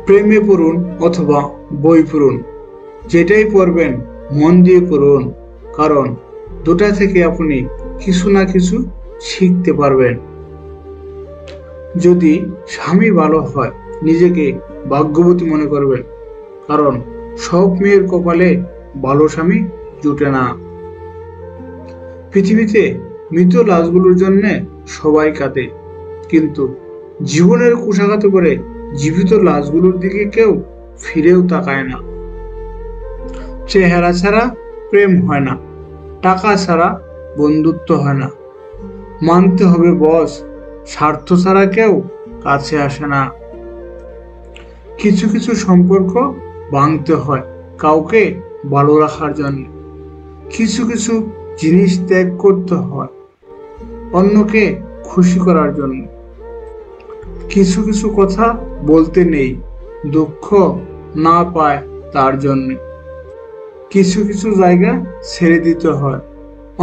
প্রেমে পড়ুন অথবা বই পড়ুন, যেটাই পড়বেন মন দিয়ে পড়ুন, কারণ দুটা থেকে আপনি কিছু না কিছু শিখতে পারবেন। যদি স্বামী ভালো হয়, নিজেকে ভাগ্যবতী মনে করবেন, কারণ সব মেয়ের কপালে ভালো স্বামী জুটে না। পৃথিবীতে মৃত লাশগুলোর জন্য সবাই কাঁদে, কিন্তু জীবনের কুশাঘাত করে জীবিত লাশগুলোর দিকে কেউ ফিরেও তাকায় না। চেহারা ছাড়া প্রেম হয় না, টাকা ছাড়া বন্ধুত্ব হয় না, মানতে হবে বস, স্বার্থ ছাড়া কেউ কাছে আসে না। কিছু কিছু সম্পর্ক ভাঙতে হয় কাউকে ভালো রাখার জন্য, কিছু কিছু জিনিস ত্যাগ করতে হয় অন্যকে খুশি করার জন্য, কিছু কিছু কথা বলতে নেই দুঃখ না পায় তার জন্য, কিছু কিছু জায়গা ছেড়ে দিতে হয়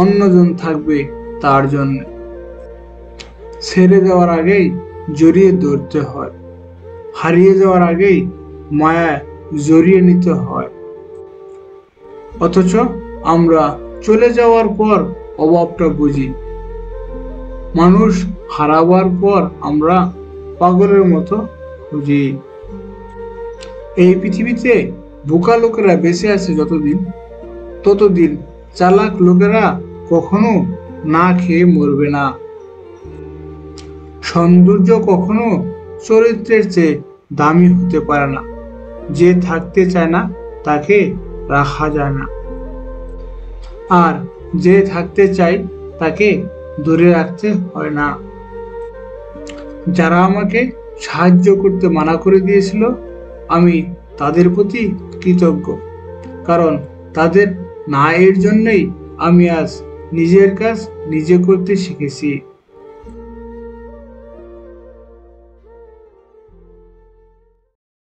অন্যজন থাকবে তার জন্য। ছেড়ে দেওয়ার আগেই জড়িয়ে ধরতে হয়, হারিয়ে যাওয়ার আগেই মায়া জড়িয়ে নিতে হয়। অথচ আমরা চলে যাওয়ার পর অভাবটা বুঝি, মানুষ হারাবার পর আমরা পাগলের মতো খুঁজি। এই পৃথিবীতে বোকা লোকেরা বেঁচে আছে যতদিন, ততদিন চালাক লোকেরা কখনো না খেয়ে মরবে না। সৌন্দর্য কখনো চরিত্রের চেয়ে দামি হতে পারে না, যে থাকতে চায় না তাকে রাখা যায় না, আর যে থাকতে চায় তাকে ধরে রাখতে হয় না। যারা আমাকে সাহায্য করতে মানা করে দিয়েছিল, আমি তাদের প্রতি কৃতজ্ঞ, কারণ তাদের না এর জন্যই আমি আজ নিজের কাজ নিজে করতে শিখেছি।